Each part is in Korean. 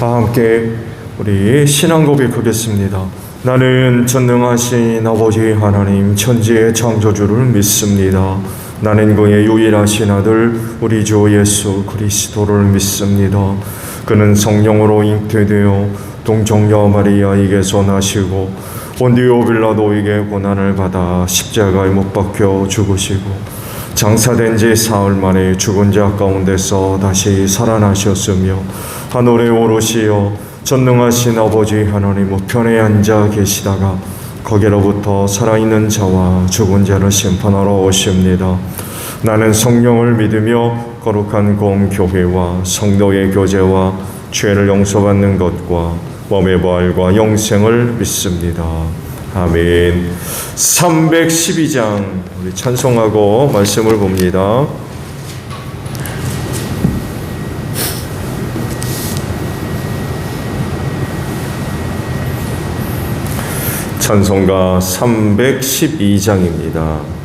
다 함께 우리 신앙 고백하겠습니다. 나는 전능하신 아버지 하나님 천지의 창조주를 믿습니다. 나는 그의 유일하신 아들 우리 주 예수 그리스도를 믿습니다. 그는 성령으로 잉태되어 동정녀 마리아에게서 나시고 본디오 빌라도에게 고난을 받아 십자가에 못 박혀 죽으시고 장사된 지 사흘 만에 죽은 자 가운데서 다시 살아나셨으며 하늘에 오르시어 전능하신 아버지 하나님 우편에 앉아 계시다가 거기로부터 살아있는 자와 죽은 자를 심판하러 오십니다. 나는 성령을 믿으며 거룩한 공교회와 성도의 교제와 죄를 용서받는 것과 몸의 부활과 영생을 믿습니다. 아멘. 312장 우리 찬송하고 말씀을 봅니다. 찬송가 312장입니다.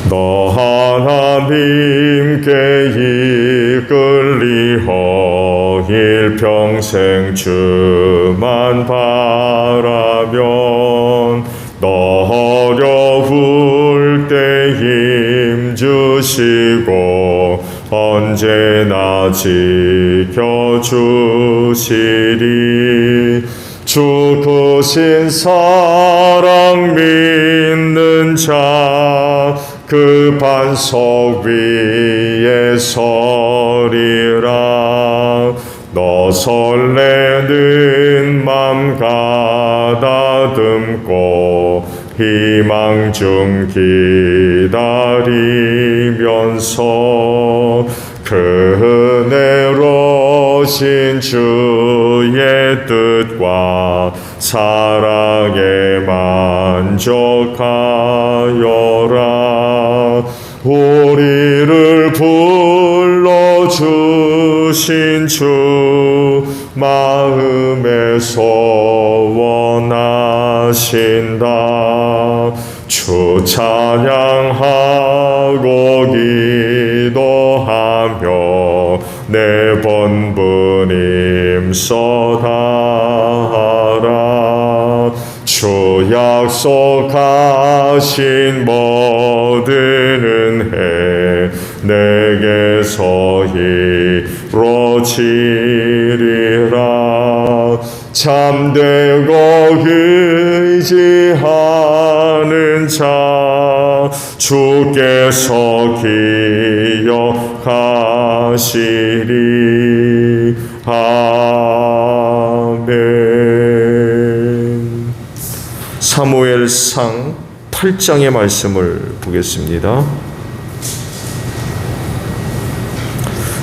너 하나님께 이끌리어 일평생 주만 바라면 너 어려울 때 힘주시고 언제나 지켜주시리. 주 크신 사랑 믿는 자 그 반석 위에 서리라. 너 설레는 맘 가다듬고 희망 중 기다리면서 그 은혜로신 주의 뜻과 사랑에 만족하여라. 우리를 불러주신 주 마음에서 원하신다. 주 찬양하고 기도하며 내 본분 힘써다하라. 주 약속하신 모든 은혜 내게서 이루어지리라. 참되고 의지하는 자 주께서 기억하시리. 아멘. 사무엘상 8장의 말씀을 보겠습니다.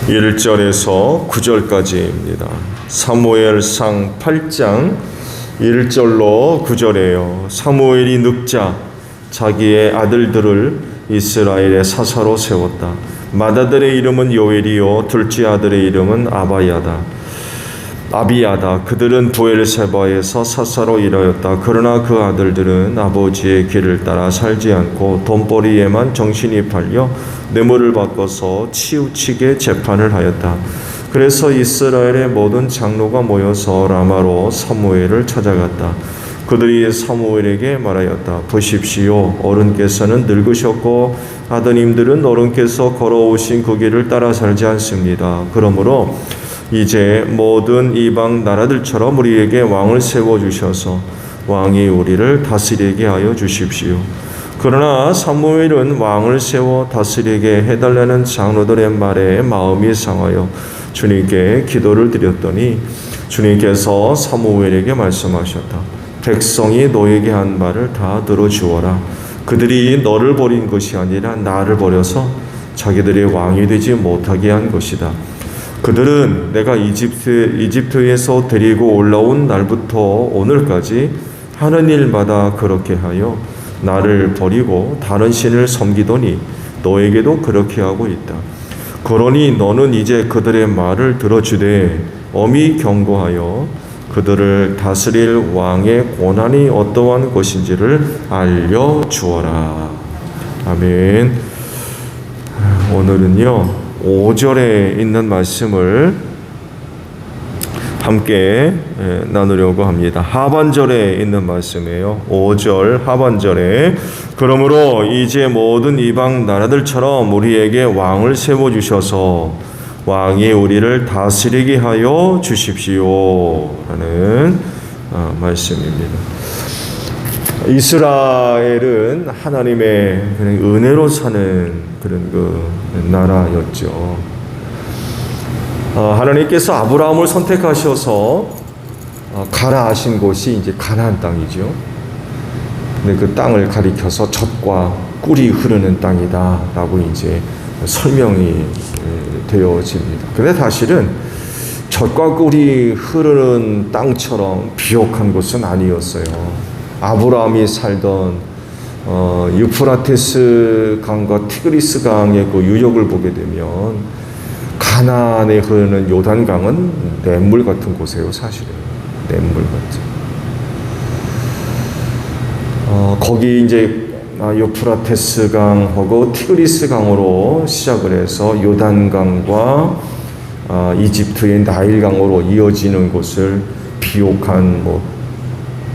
1절에서 9절까지입니다. 사무엘상 8장 1절로 9절에요. 사무엘이 늙자 자기의 아들들을 이스라엘의 사사로 세웠다. 맏아들의 이름은 요엘이요 둘째 아들의 이름은 아비야다. 그들은 부엘세바에서 사사로 일하였다. 그러나 그 아들들은 아버지의 길을 따라 살지 않고 돈벌이에만 정신이 팔려 뇌물을 바꿔서 치우치게 재판을 하였다. 그래서 이스라엘의 모든 장로가 모여서 라마로 사무엘을 찾아갔다. 그들이 사무엘에게 말하였다. 보십시오. 어른께서는 늙으셨고 아드님들은 어른께서 걸어오신 그 길을 따라 살지 않습니다. 그러므로 이제 모든 이방 나라들처럼 우리에게 왕을 세워주셔서 왕이 우리를 다스리게 하여 주십시오. 그러나 사무엘은 왕을 세워 다스리게 해달라는 장로들의 말에 마음이 상하여 주님께 기도를 드렸더니 주님께서 사무엘에게 말씀하셨다. 백성이 너에게 한 말을 다 들어주어라. 그들이 너를 버린 것이 아니라 나를 버려서 자기들의 왕이 되지 못하게 한 것이다. 그들은 내가 이집트에서 데리고 올라온 날부터 오늘까지 하는 일마다 그렇게 하여 나를 버리고 다른 신을 섬기더니 너에게도 그렇게 하고 있다. 그러니 너는 이제 그들의 말을 들어주되 엄히 경고하여 그들을 다스릴 왕의 권한이 어떠한 것인지를 알려주어라. 아멘. 오늘은요 5절에 있는 말씀을 함께 나누려고 합니다. 하반절에 있는 말씀이에요. 5절 하반절에 그러므로 이제 모든 이방 나라들처럼 우리에게 왕을 세워주셔서 왕이 우리를 다스리게 하여 주십시오 라는 말씀입니다. 이스라엘은 하나님의 그런 은혜로 사는 그런 그 나라였죠. 하나님께서 아브라함을 선택하셔서 가라 하신 곳이 이제 가나안 땅이죠. 근데 그 땅을 가리켜서 젖과 꿀이 흐르는 땅이다라고 이제 설명이 되어집니다. 근데 사실은 젖과 꿀이 흐르는 땅처럼 비옥한 곳은 아니었어요. 아브라함이 살던 유프라테스 강과 티그리스 강의 그 유역을 보게 되면 가나안에 흐르는 요단강은 냇물 같은 곳이에요. 사실은 냇물 같은. 거기 이제 유프라테스 강하고 티그리스 강으로 시작을 해서 요단강과 이집트의 나일강으로 이어지는 곳을 비옥한 뭐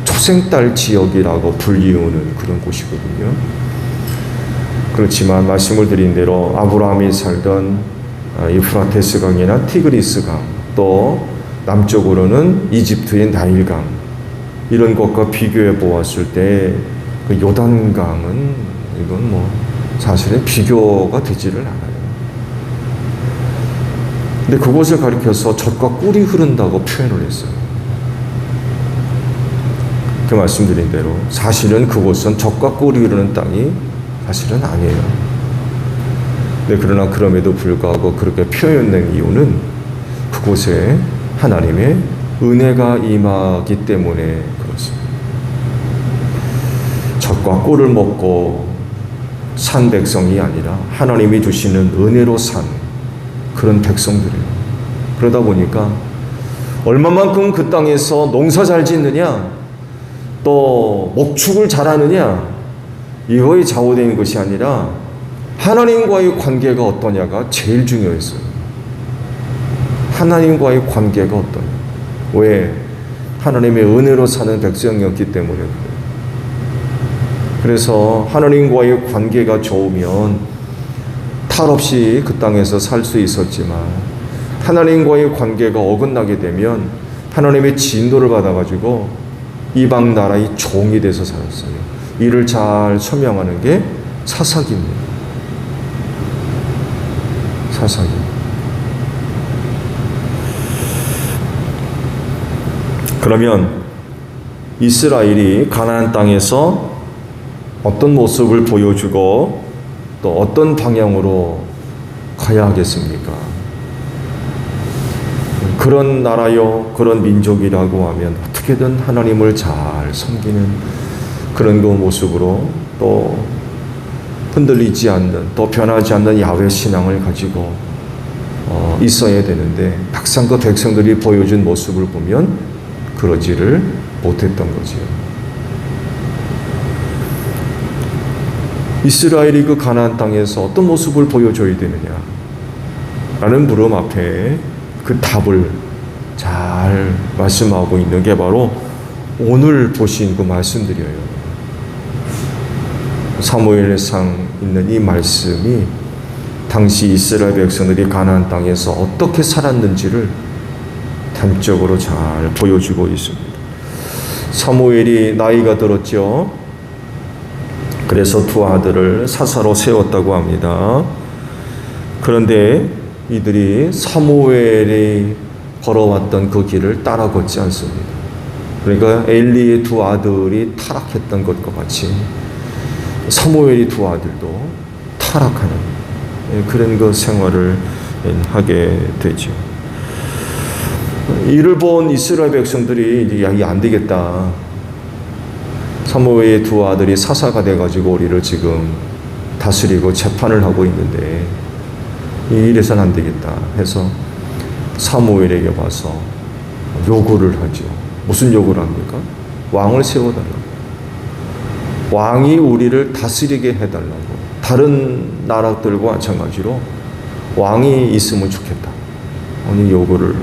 초생딸 지역이라고 불리우는 그런 곳이거든요. 그렇지만 말씀을 드린 대로 아브라함이 살던 유프라테스 강이나 티그리스 강, 또 남쪽으로는 이집트의 나일강, 이런 것과 비교해 보았을 때 그 요단강은 이건 뭐 사실은 비교가 되지를 않아요. 근데 그곳을 가리켜서 젖과 꿀이 흐른다고 표현을 했어요. 그 말씀드린 대로 사실은 그곳은 젖과 꿀이 흐르는 땅이 사실은 아니에요. 네, 그러나 그럼에도 불구하고 그렇게 표현된 이유는 그곳에 하나님의 은혜가 임하기 때문에 그렇습니다. 젖과 꿀을 먹고 산 백성이 아니라 하나님이 주시는 은혜로 산 그런 백성들이에요. 그러다 보니까 얼마만큼 그 땅에서 농사 잘 짓느냐, 또 목축을 잘하느냐, 이거에 좌우되는 것이 아니라 하나님과의 관계가 어떠냐가 제일 중요했어요. 하나님과의 관계가 어떠냐. 왜? 하나님의 은혜로 사는 백성이었기 때문에 그래요. 그래서 하나님과의 관계가 좋으면 탈 없이 그 땅에서 살 수 있었지만 하나님과의 관계가 어긋나게 되면 하나님의 진노를 받아가지고 이방 나라의 종이 돼서 살았어요. 이를 잘 설명하는 게 사사기입니다. 사사기. 그러면 이스라엘이 가나안 땅에서 어떤 모습을 보여주고 또 어떤 방향으로 가야 하겠습니까? 그런 나라요, 그런 민족이라고 하면 어떻게든 하나님을 잘 섬기는 그런 그 모습으로 또 흔들리지 않는, 또 변하지 않는 야훼 신앙을 가지고 있어야 되는데 막상 그 백성들이 보여준 모습을 보면 그러지를 못했던 거지요. 이스라엘이 그 가나안 땅에서 어떤 모습을 보여줘야 되느냐 라는 물음 앞에 그 답을 잘 말씀하고 있는 게 바로 오늘 보신 그 말씀들이에요. 사무엘상 있는 이 말씀이 당시 이스라엘 백성들이 가나안 땅에서 어떻게 살았는지를 단적으로 잘 보여주고 있습니다. 사무엘이 나이가 들었죠. 그래서 두 아들을 사사로 세웠다고 합니다. 그런데 이들이 사무엘이 걸어왔던 그 길을 따라 걷지 않습니다. 그러니까 엘리의 두 아들이 타락했던 것과 같이 사무엘의 두 아들도 타락하는 그런 그 생활을 하게 되죠. 이를 본 이스라엘 백성들이 이제 이게 안 되겠다. 사무엘의 두 아들이 사사가 돼가지고 우리를 지금 다스리고 재판을 하고 있는데 이래서는 안 되겠다 해서 사무엘에게 와서 요구를 하죠. 무슨 요구를 합니까? 왕을 세워달라고. 왕이 우리를 다스리게 해달라고. 다른 나라들과 마찬가지로 왕이 있으면 좋겠다. 오늘 요구를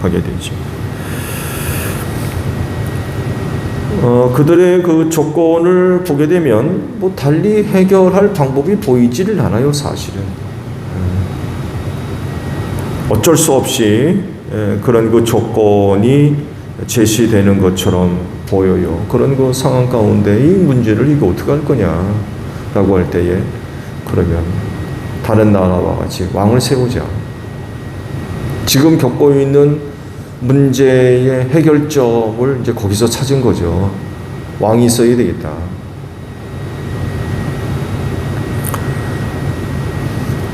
하게 되죠. 그들의 그 조건을 보게 되면 뭐 달리 해결할 방법이 보이지를 않아요, 사실은. 어쩔 수 없이 그런 그 조건이 제시되는 것처럼 보여요. 그런 그 상황 가운데 이 문제를 이거 어떻게 할 거냐라고 할 때에 그러면 다른 나라와 같이 왕을 세우자. 지금 겪고 있는 문제의 해결점을 이제 거기서 찾은 거죠. 왕이 있어야 되겠다.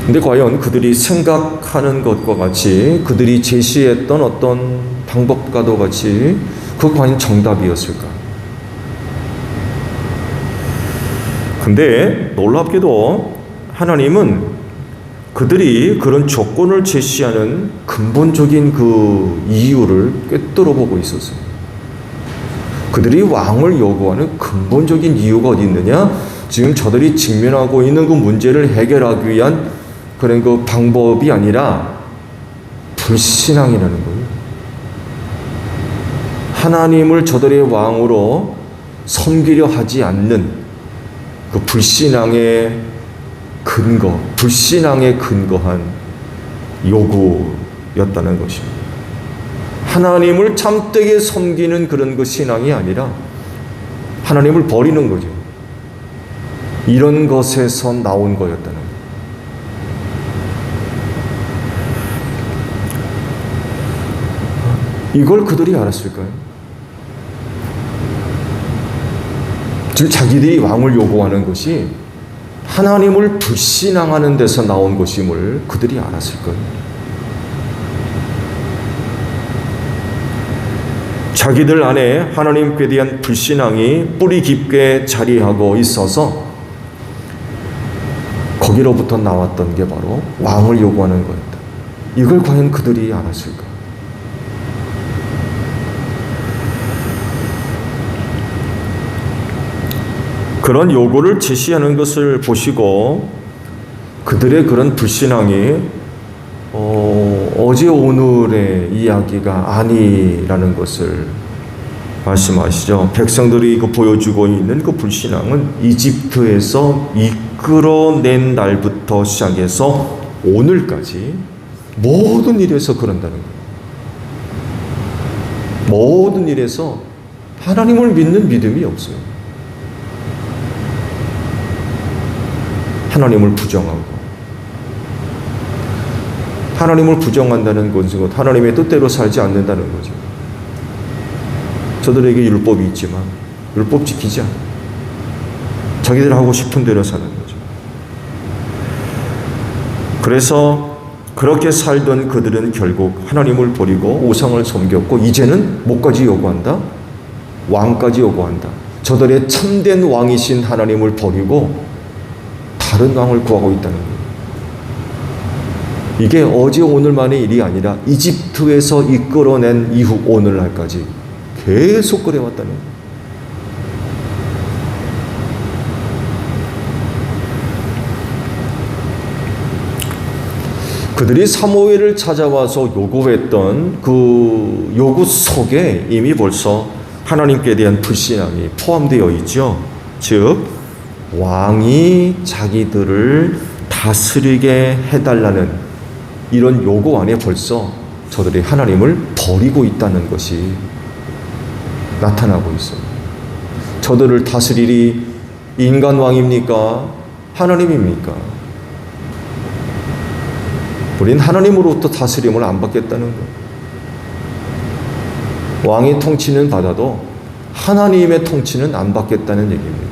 근데 과연 그들이 생각하는 것과 같이 그들이 제시했던 어떤 방법과도 같이 그 과연 정답이었을까? 근데 놀랍게도 하나님은 그들이 그런 조건을 제시하는 근본적인 그 이유를 꿰뚫어 보고 있었어요. 그들이 왕을 요구하는 근본적인 이유가 어디 있느냐? 지금 저들이 직면하고 있는 그 문제를 해결하기 위한 그런 그 방법이 아니라 불신앙이라는 거예요. 하나님을 저들의 왕으로 섬기려 하지 않는 그 불신앙의 근거, 불신앙에 근거한 요구였다는 것입니다. 하나님을 참되게 섬기는 그런 그 신앙이 아니라 하나님을 버리는 거죠. 이런 것에서 나온 거였다는 거예요. 이걸 그들이 알았을까요? 지금 자기들이 왕을 요구하는 것이 하나님을 불신앙하는 데서 나온 것임을 그들이 알았을 거예요. 자기들 안에 하나님께 대한 불신앙이 뿌리 깊게 자리하고 있어서 거기로부터 나왔던 게 바로 왕을 요구하는 거였다. 이걸 과연 그들이 알았을까? 그런 요구를 제시하는 것을 보시고 그들의 그런 불신앙이 어제 오늘의 이야기가 아니라는 것을 말씀하시죠. 백성들이 그 보여주고 있는 그 불신앙은 이집트에서 이끌어낸 날부터 시작해서 오늘까지 모든 일에서 그런다는 거예요. 모든 일에서 하나님을 믿는 믿음이 없어요. 하나님을 부정하고 하나님을 부정한다는 것은 하나님의 뜻대로 살지 않는다는 거죠. 저들에게 율법이 있지만 율법 지키지 않아요. 자기들 하고 싶은 대로 사는 거죠. 그래서 그렇게 살던 그들은 결국 하나님을 버리고 우상을 섬겼고 이제는 뭐까지 요구한다? 왕까지 요구한다. 저들의 참된 왕이신 하나님을 버리고 다른 왕을 구하고 있다는 거예요. 이게 어제 오늘만의 일이 아니라 이집트에서 이끌어낸 이후 오늘날까지 계속 그래왔다는 거예요. 그들이 사무엘을 찾아와서 요구했던 그 요구 속에 이미 벌써 하나님께 대한 불신앙이 포함되어 있죠. 즉 왕이 자기들을 다스리게 해달라는 이런 요구 안에 벌써 저들이 하나님을 버리고 있다는 것이 나타나고 있어요. 저들을 다스리리 인간 왕입니까? 하나님입니까? 우린 하나님으로부터 다스림을 안 받겠다는 거예요. 왕의 통치는 받아도 하나님의 통치는 안 받겠다는 얘기입니다.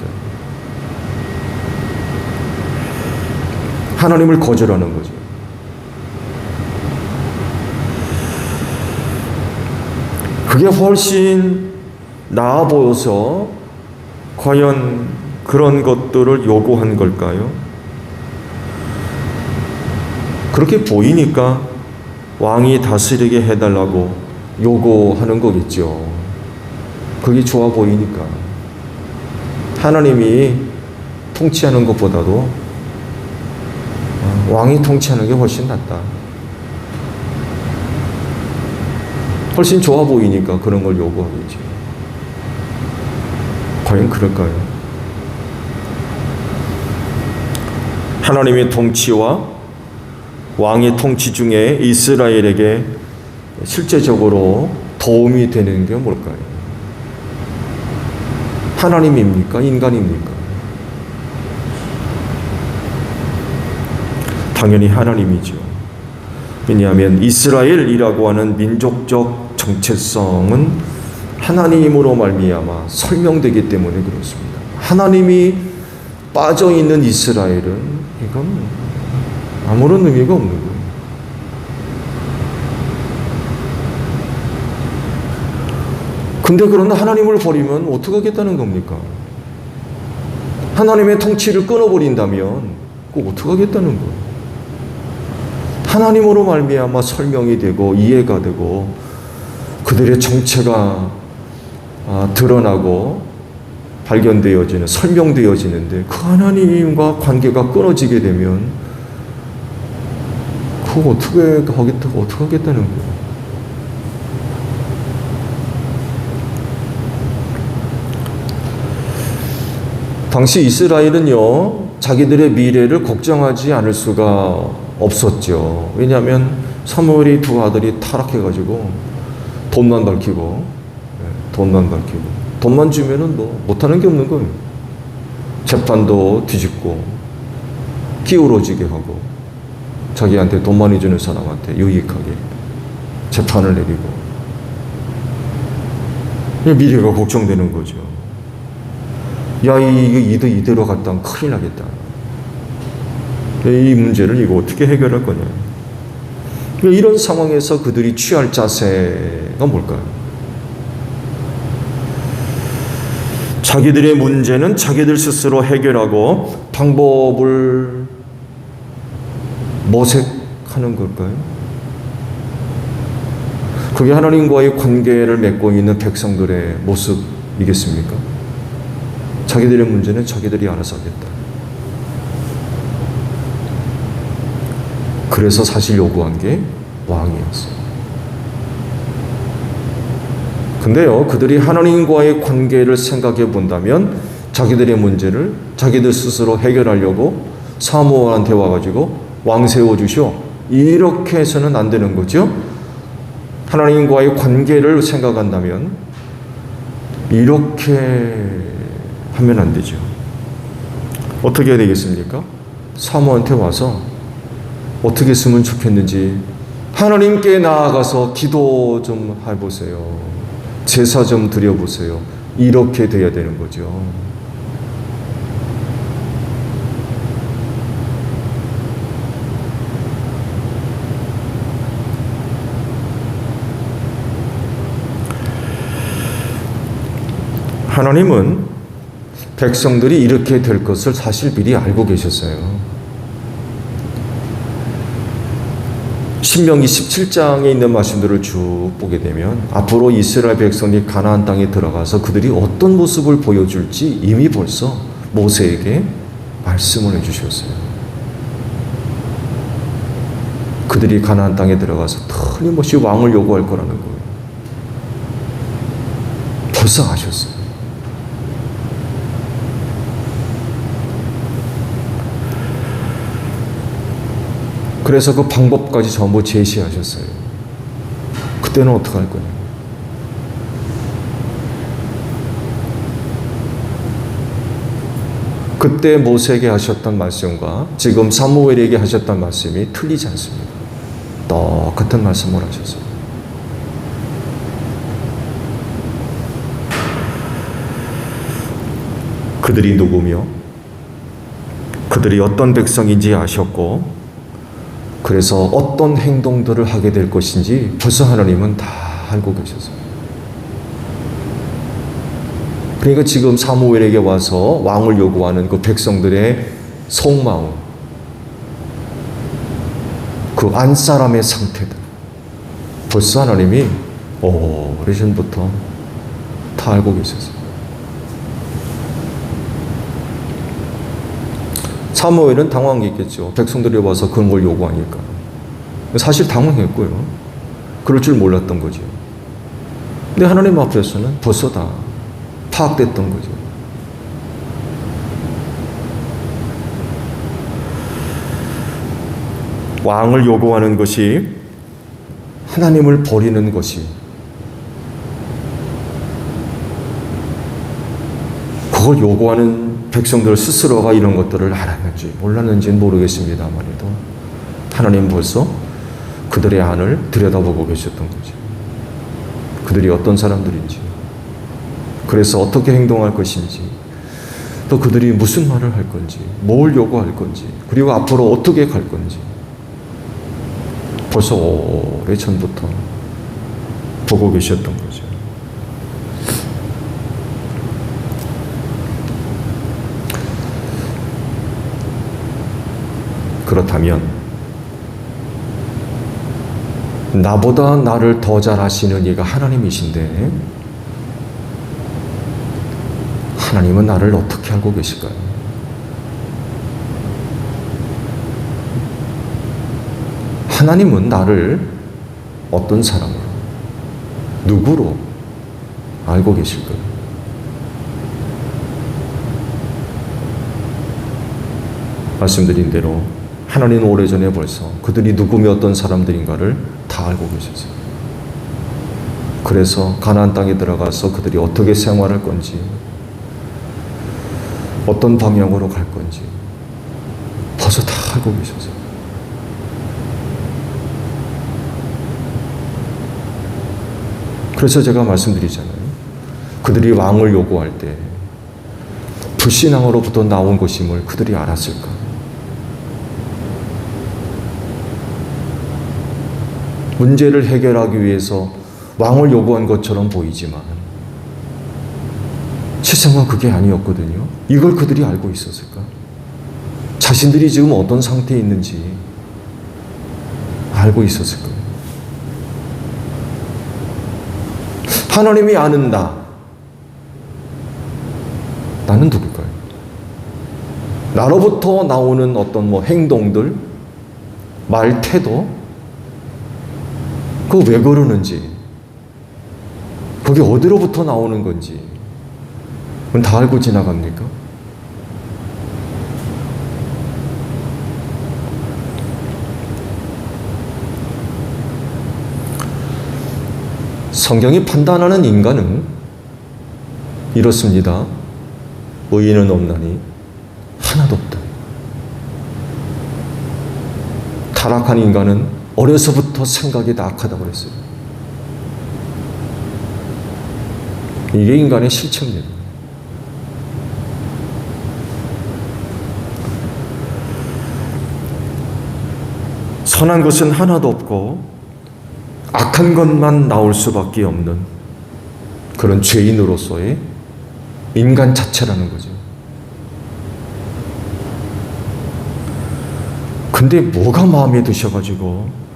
하나님을 거절하는 거죠. 그게 훨씬 나아 보여서 과연 그런 것들을 요구한 걸까요? 그렇게 보이니까 왕이 다스리게 해달라고 요구하는 거겠죠. 그게 좋아 보이니까. 하나님이 통치하는 것보다도 왕이 통치하는 게 훨씬 낫다. 훨씬 좋아 보이니까 그런 걸 요구하겠지. 과연 그럴까요? 하나님의 통치와 왕의 통치 중에 이스라엘에게 실제적으로 도움이 되는 게 뭘까요? 하나님입니까? 인간입니까? 당연히 하나님이죠. 왜냐하면 이스라엘이라고 하는 민족적 정체성은 하나님으로 말미암아 설명되기 때문에 그렇습니다. 하나님이 빠져있는 이스라엘은 이건 아무런 의미가 없는 거예요. 근데 그러나 하나님을 버리면 어떻게 하겠다는 겁니까? 하나님의 통치를 끊어버린다면 꼭 어떻게 하겠다는 거예요? 하나님으로 말미암아 설명이 되고 이해가 되고 그들의 정체가 드러나고 발견되어지는, 설명되어지는데 그 하나님과 관계가 끊어지게 되면 그거 어떻게 하겠다는 거예요? 당시 이스라엘은요, 자기들의 미래를 걱정하지 않을 수가 없었죠. 왜냐하면 사무엘이 두 아들이 타락해가지고 돈만 밝히고 돈만 주면은 뭐 못하는 게 없는 거예요. 재판도 뒤집고 기울어지게 하고 자기한테 돈 많이 주는 사람한테 유익하게 재판을 내리고 미래가 걱정되는 거죠. 야, 이거 이대로 갔다면 큰일 나겠다. 이 문제를 이거 어떻게 해결할 거냐. 이런 상황에서 그들이 취할 자세가 뭘까요? 자기들의 문제는 자기들 스스로 해결하고 방법을 모색하는 걸까요? 그게 하나님과의 관계를 맺고 있는 백성들의 모습이겠습니까? 자기들의 문제는 자기들이 알아서 하겠다. 그래서 사실 요구한 게 왕이었어요. 근데요, 그들이 하나님과의 관계를 생각해 본다면 자기들의 문제를 자기들 스스로 해결하려고 사무엘한테 와가지고 왕 세워주시오, 이렇게 해서는 안 되는 거죠. 하나님과의 관계를 생각한다면 이렇게 하면 안 되죠. 어떻게 해야 되겠습니까? 사무엘한테 와서 어떻게 했으면 좋겠는지 하나님께 나아가서 기도 좀 해보세요. 제사 좀 드려보세요. 이렇게 돼야 되는 거죠. 하나님은 백성들이 이렇게 될 것을 사실 미리 알고 계셨어요. 신명기 17장에 있는 말씀들을 쭉 보게 되면 앞으로 이스라엘 백성이 가나안 땅에 들어가서 그들이 어떤 모습을 보여줄지 이미 벌써 모세에게 말씀을 해주셨어요. 그들이 가나안 땅에 들어가서 틀림없이 왕을 요구할 거라는 거예요. 벌써 아셨어요. 그래서 그 방법까지 전부 제시하셨어요. 그때는 어떻게 할 거냐. 그때 모세에게 하셨던 말씀과 지금 사무엘에게 하셨던 말씀이 틀리지 않습니다. 똑같은 말씀을 하셨어요. 그들이 누구며 그들이 어떤 백성인지 아셨고 그래서 어떤 행동들을 하게 될 것인지 벌써 하나님은 다 알고 계셨어요. 그러니까 지금 사무엘에게 와서 왕을 요구하는 그 백성들의 속마음, 그 안사람의 상태들 벌써 하나님이 오래전부터 다 다 알고 계셨어요. 사무엘은 당황했겠죠. 백성들이 와서 그런 걸 요구하니까. 사실 당황했고요. 그럴 줄 몰랐던 거죠. 근데 하나님 앞에서는 벌써 다 파악됐던 거죠. 왕을 요구하는 것이 하나님을 버리는 것이, 그걸 요구하는 백성들 스스로가 이런 것들을 알았는지 몰랐는지는 모르겠습니다만에도 하나님 벌써 그들의 안을 들여다보고 계셨던 거죠. 그들이 어떤 사람들인지, 그래서 어떻게 행동할 것인지, 또 그들이 무슨 말을 할 건지, 뭘 요구할 건지, 그리고 앞으로 어떻게 갈 건지 벌써 오래전부터 보고 계셨던 거죠. 그렇다면 나보다 나를 더 잘 아시는 이가 하나님이신데 하나님은 나를 어떻게 알고 계실까요? 하나님은 나를 어떤 사람으로, 누구로 알고 계실까요? 말씀드린 대로 하나님은 오래전에 벌써 그들이 누구며 어떤 사람들인가를 다 알고 계셨어요. 그래서 가나안 땅에 들어가서 그들이 어떻게 생활할 건지, 어떤 방향으로 갈 건지 벌써 다 알고 계셨어요. 그래서 제가 말씀드리잖아요. 그들이 왕을 요구할 때 불신앙으로부터 나온 것임을 그들이 알았을까? 문제를 해결하기 위해서 왕을 요구한 것처럼 보이지만 실상은 그게 아니었거든요. 이걸 그들이 알고 있었을까? 자신들이 지금 어떤 상태에 있는지 알고 있었을까? 하나님이 아는 나는 누굴까요? 나로부터 나오는 어떤 행동들, 말, 태도, 그거 왜 그러는지, 그게 어디로부터 나오는 건지, 그건 다 알고 지나갑니까? 성경이 판단하는 인간은 이렇습니다. 의인은 없나니 하나도 없다. 타락한 인간은 어려서부터 생각이 다 악하다고 그랬어요. 이게 인간의 실체입니다. 선한 것은 하나도 없고 악한 것만 나올 수밖에 없는 그런 죄인으로서의 인간 자체라는 거죠. 근데 뭐가 마음에 드셔가지고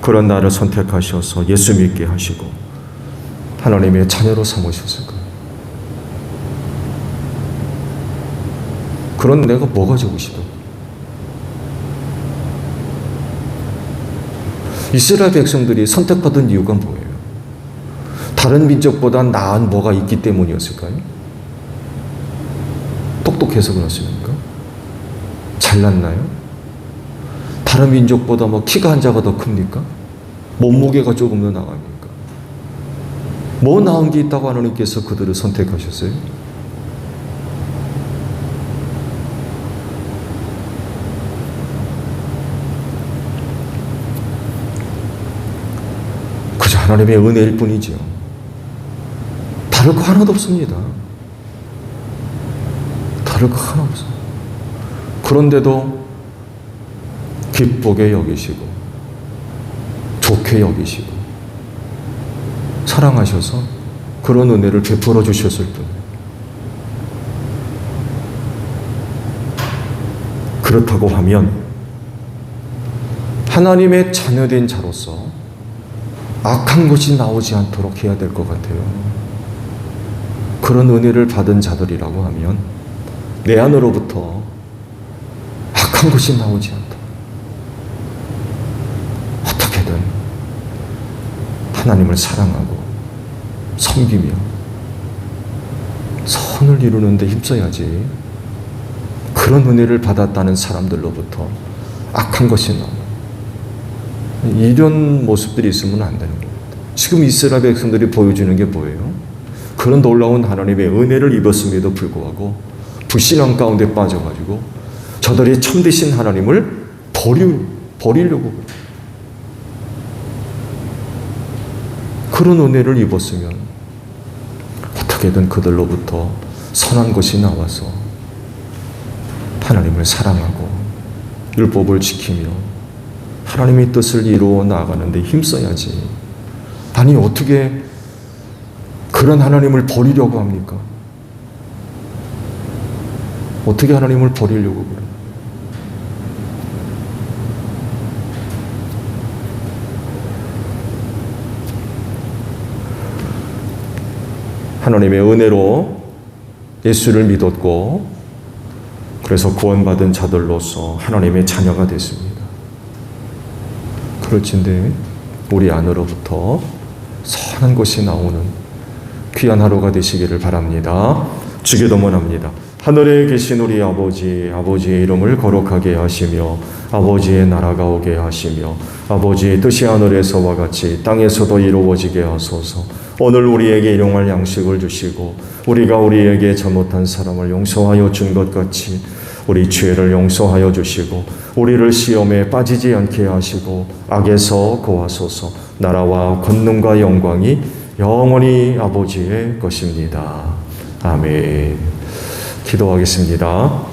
그런 나를 선택하셔서 예수 믿게 하시고 하나님의 자녀로 삼으셨을까요? 그런 내가 뭐가 좋으시다고? 이스라엘 백성들이 선택받은 이유가 뭐예요? 다른 민족보다 나은 뭐가 있기 때문이었을까요? 똑똑해서 그렇습니까? 잘났나요? 다른 민족보다 키가 한 자가 더 큽니까? 몸무게가 조금 더 나갑니까? 뭐 나은 게 있다고 하나님께서 그들을 선택하셨어요? 그저 하나님의 은혜일 뿐이죠. 다를 거 하나도 없습니다. 다를 거 하나 없어요. 그런데도 기쁘게 여기시고 좋게 여기시고 사랑하셔서 그런 은혜를 베풀어 주셨을 뿐. 그렇다고 하면 하나님의 자녀된 자로서 악한 것이 나오지 않도록 해야 될 것 같아요. 그런 은혜를 받은 자들이라고 하면 내 안으로부터 악한 것이 나오지 않다. 어떻게든 하나님을 사랑하고 섬기며 선을 이루는 데 힘써야지. 그런 은혜를 받았다는 사람들로부터 악한 것이 나오는 이런 모습들이 있으면 안 되는 겁니다. 지금 이스라엘 백성들이 보여주는 게 뭐예요? 그런 놀라운 하나님의 은혜를 입었음에도 불구하고 불신앙 가운데 빠져가지고 저들이 참되신 하나님을 버리려고 그런 은혜를 입었으면 어떻게든 그들로부터 선한 것이 나와서 하나님을 사랑하고 율법을 지키며 하나님의 뜻을 이루어 나아가는 데 힘써야지. 아니 어떻게 그런 하나님을 버리려고 합니까? 어떻게 하나님을 버리려고 그래요? 하나님의 은혜로 예수를 믿었고 그래서 구원받은 자들로서 하나님의 자녀가 됐습니다. 그렇진데 우리 안으로부터 선한 것이 나오는 귀한 하루가 되시기를 바랍니다. 주기도문합니다. 하늘에 계신 우리 아버지, 아버지의 이름을 거룩하게 하시며 아버지의 나라가 오게 하시며 아버지의 뜻이 하늘에서와 같이 땅에서도 이루어지게 하소서. 오늘 우리에게 일용할 양식을 주시고 우리가 우리에게 잘못한 사람을 용서하여 준 것 같이 우리 죄를 용서하여 주시고 우리를 시험에 빠지지 않게 하시고 악에서 구하소서. 나라와 권능과 영광이 영원히 아버지의 것입니다. 아멘. 기도하겠습니다.